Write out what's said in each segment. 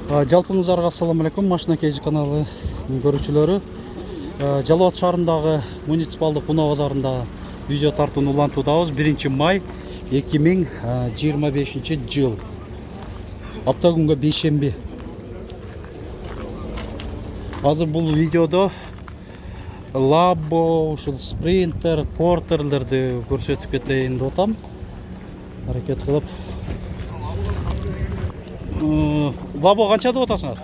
Жалпыңыздарга ассаламу алейкум. Машина KG каналы көрүүчүлөрү. Жалал Абад шаарындагы муниципалдык унаа базарында видео тартууну улантуудабыз. 1 май 2025 жыл. Апта күнгө бейшемби. Азыр бул видеодо Labo, ушул Sprinter, Porter'лерди көрсөтүп кетейин деп атам. Аракет кылып. Labo канча деп атасыңар?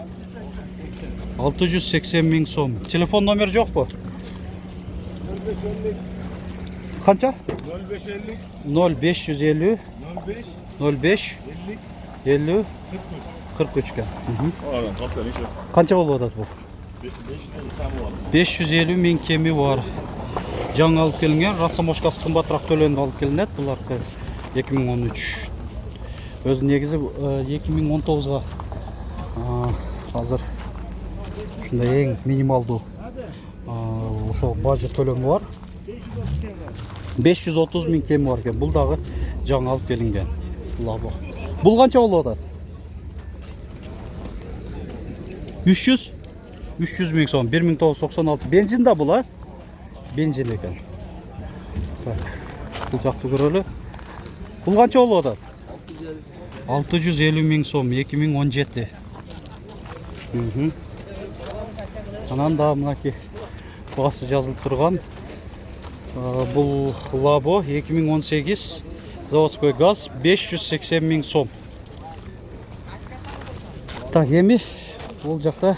680 миң сом. Телефон номер жокпу? Канча? 0550 05 50 43 ка. Канча болуп атат бул? 550 миң кеми бар. Жаңы алып келинген, расамошкасы кымбатыраак төлөнүп алып келинет. Буларкы 2013. Өз негизи 2019-га азыр ушундай эң минималдуу ошол бажы төлөмү бар. 530 миң кеми бар экен. Бул дагы жаңы алып келинген. Labo. Бул канча болуп атат? 300 миң сом. 1996. Бензин да бул, а? Бензин экен. Так. Бул жакты көрөлү. Бул канча болуп атат? 650 миң сом. 2017. Анан да мынаки басы жазылып турган. Бул Labo 2018 заводской газ 580 миң сом. Так, эми бул жакта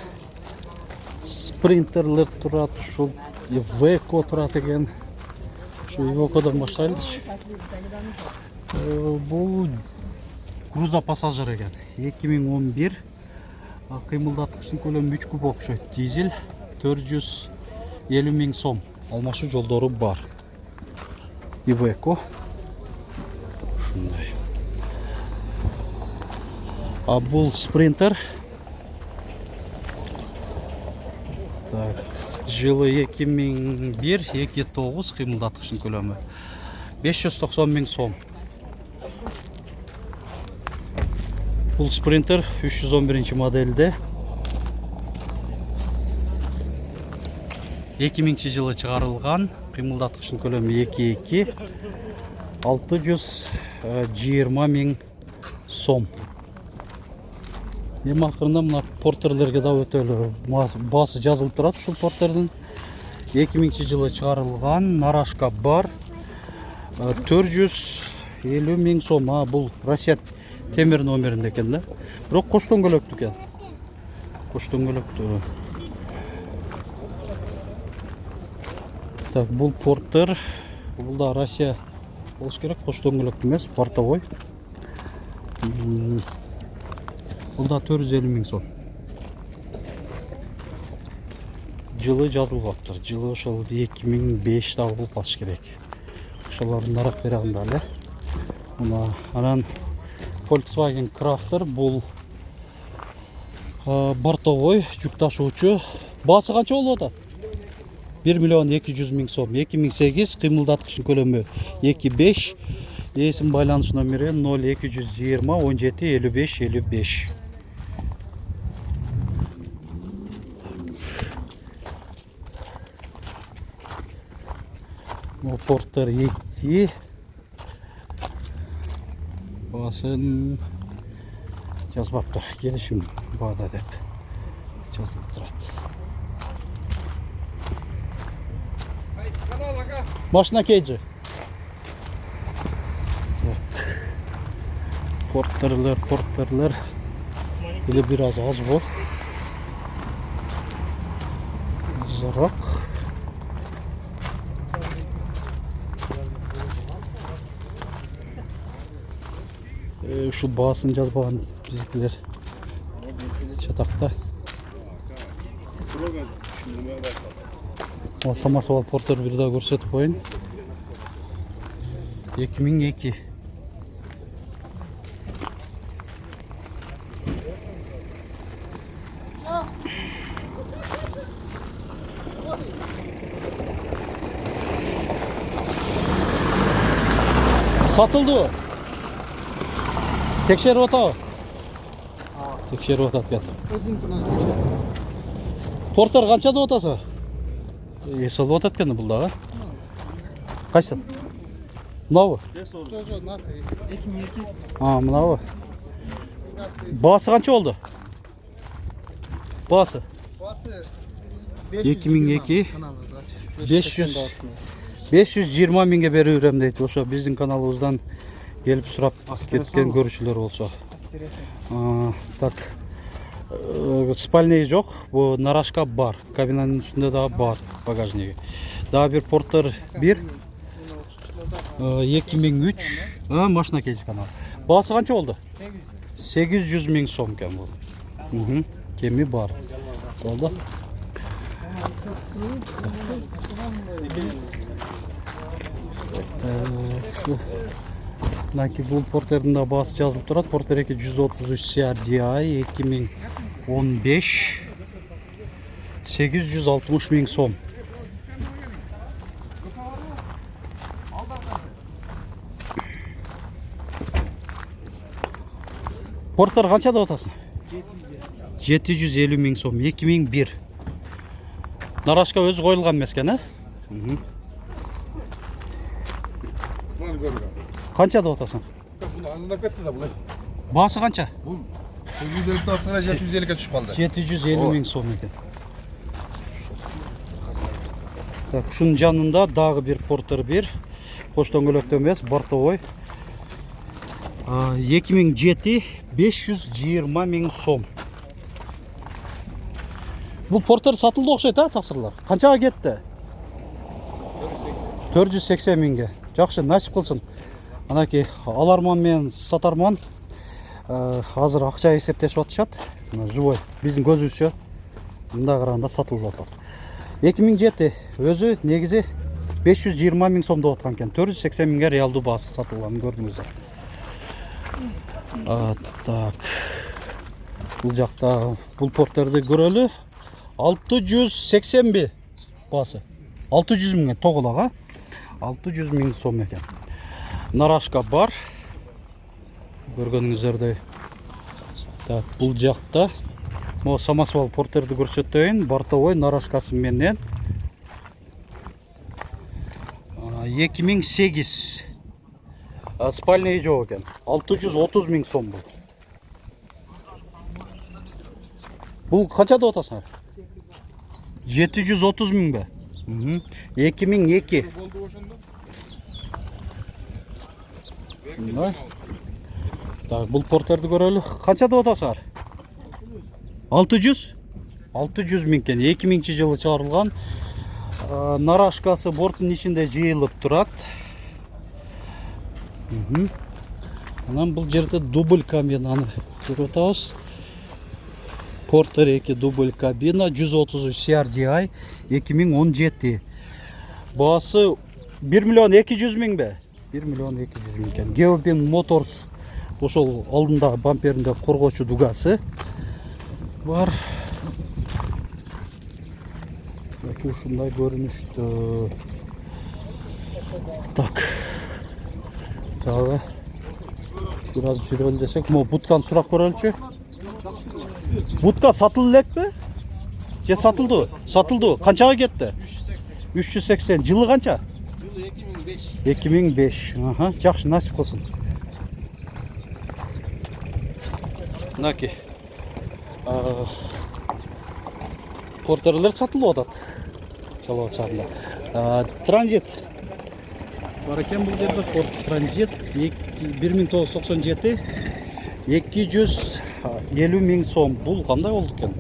Sprinter'лер турат, ушул Iveco турат экен. Ушул Iveco'дан баштайлычы. Бул грузопассажир экен. 2011 кыймылдаткычтын көлөмү 3 куб окшойт. Дизель 450 миң сом. Алмашуу жолдору бар. Iveco. Ушундай. Бул Sprinter. Так, жылы 2001-2009 кыймылдаткычтын көлөмү 590 миң сом. Бул Sprinter 311 модельде 2000 жылы чыгарылган, кыймылдаткычтын көлөмү 2.2 620 миң сом. Эми акырында мына Porter'лерге да өтө эле басы жазылып турат. Ушул Porter'дын 2000 жылы чыгарылган, нарашка бар. 450 миң сом. Бул Россия темир номеринде экен да. Бирок коштон көлөктү экен. Коштон көлөктү. Так, бул Porter. Бул да Россия болуш керек, коштон көлөктү эмес, бортовой. Бул да 450 миң сом. Жылы жазылбаптыр. Жылы ошол 2005 дагы болуп калыш керек. Ошолордун нарак берагында эле. Анан Volkswagen Crafter бул бортовой жүк ташуучу. Баасы канча болуп атат? 1 миллион 200 миң сом. 2008 кыймылдаткычтын көлөмү 2.5. Эсим байланыш номери 0220 17 55 55. Porter 2 басын жазбаптыр. Келишим баада деп жазылып турат. Машина KG. Porter'лер или бир аз бул. Зарак. Şu bağısını жазбаган bizikler çatakta. Самосвал Porter bir daha көрсөтүп коюн. 2002. Satıldı o. Tekşehir oto. Текшерип атат экен. Өзүнүкүн өзү текшерип. Порттар канчада атасы? Эс алып атат экен бул дагы. Кайсы? Мынабы? Жо, наркы 2002. Мынабы. Баасы канча болду? Баасы? Басы 2002. 520 миңге берип берем дейт. Ошо биздин каналыбыздан келип сурап кеткен көрүүчүлөр болсо. Так. Спальный жок. Бу нарашка бар. Кабинанын үстүндө дагы бар багажниги. Дагы бир порттор 1. 2003. Машина кейжи канал. Баасы канча болду? 800 миң сом экен бул. Кеми бар. Болду. Мынакей бул портердин да баасы жазылып турат. Портер 133 CRDI 2015 860 миң сом. Порттар канчада атасың? 750 миң сом, 2001. Нарашка өзү коюлган эмес экен, Канчада атасың? Буну азындап кетти да булай. Баасы канча? Бул 750 тартына 750 ке түшүп калды. 750 миң сом экен. Так, ушунун жанында дагы бир портер 1. Кош дөңгөлөктө эмес, бортовой. 2007 520 миң сом. Бул портер сатылды окшойт, таксырлар. Канчага кетти? 480 миңге. Жакшы, насип кылсын. Анакей аларман менен сатарман азыр акча эсептешип атышат. Живой, биздин көзүбүзчө мында караганда сатылып атат. 2007 өзү негизи 520 миң сом деп аткан экен. 480 миңге реалдуу баасы сатылганын көрдүңүздөр. Так. Бул жакта бул портерди көрөлү. 680 би баасы. 600 миңге тогулага. 600 миң сом экен. Нарашка бар. Көргөнүңүздөрдөй. Так, бул жакта mo самосвал портерди көрсөтөйүн. Бортовой нарашкасы менен 2008 спальный жок экен. 630 миң сом бул. Бул канчада атасыңар? 730 миң бе? 2002. Так, бул портерди көрөлү. Канчада атасыңар? 600? 600 миң экен. 2000 жылы чыгарылган. Нарашкасы борттун ичинде жыйылып турат. Анан бул жерде дубль кабинаны көрүп атабыз. Портер 2 дубль кабина 133 CRDI 2017. Баасы 1 миллион 200 миң бе? 1 миллион 200 миң экен. Geobin Motors ошол алдындагы бамперинде коргоочу дугасы бар. Яки ушундай көрүнүштө. Так. Дагы бир аз жүрөлү десек, мо бутканы сурап көрөлүчү. Будка сатылды элекпи? Же сатылды? Сатылды. Канчага кетти? 380. Жылы канча? Жылы 2005. 2005. Жакшы, насип кылсын. Мынакей. Портерлер сатылып атат. Чалуу чагында. Транзит. Бар экен бул жерде Ford Transit 1997 250 миң сом. Бул кандай болду экен?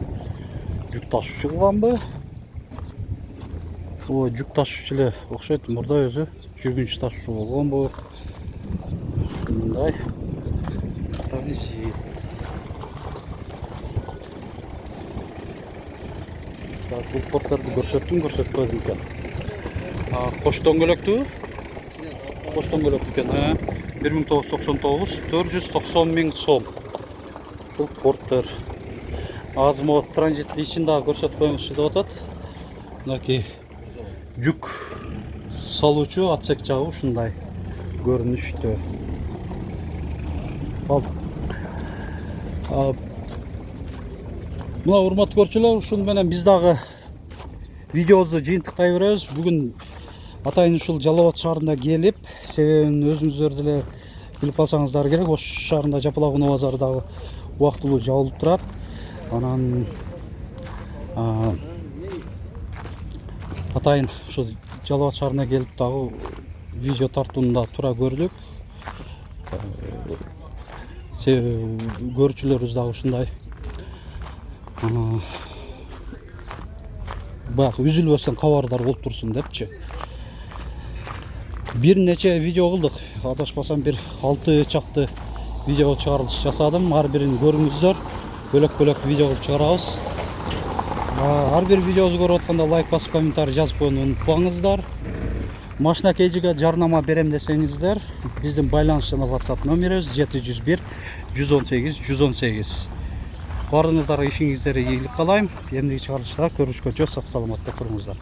Жүк ташуучу кылганбы? О, жүк ташуучу эле окшойт. Мурда өзү жүргүнчү ташуучу болгонбу? Ушундай. Транзит. Так, бул портерди көрсөттүм экен. Кош дөңгөлөктүү? Кош дөңгөлөк экен, 1999 490 миң сом. Ушул портер. Азмо транзит ичин дагы көрсөтүп коюңузчу деп атат. Мынакей жүк салуучу отсек жагы ушундай көрүнүштө. Мына урматтуу көрүүчүлөр, ушун менен биз дагы видеобузду жыйынтыктай беребиз. Бүгүн атайын ушул Жалал Абад шаарына келип, себебин өзүңүздөр деле билип алсаңыздар керек. Ош шаарында Жапалак унаа базары дагы убактылуу жабылып турат. Анан атайын ушул Жалал Абад шаарына келип дагы видео тартуунда тура көрдүк. Себеби көрүүчүлөрүбүз дагы ушундай баягы үзүлбөстөн кабардар болуп турсун депчи. Бир нече видео кылдык. Адашпасам бир 6 чакты видео чыгарылыш жасадым. Ар бирин көрүңүздөр. Бөлөк-бөлөк видео кылып чыгарабыз. Ар бир видеобузду көрүп атканда лайк басып, комментарий жазып коюуну унутпаңыздар. Машина KG-га жарнама берем десеңиздер, биздин байланыш жана WhatsApp номерибиз 701 118 118. Баарыңыздарга ишиңиздерге ийгилик каалайм. Эмдиги чыгарылышта көрүшкөнчө сак саламатта туруңуздар.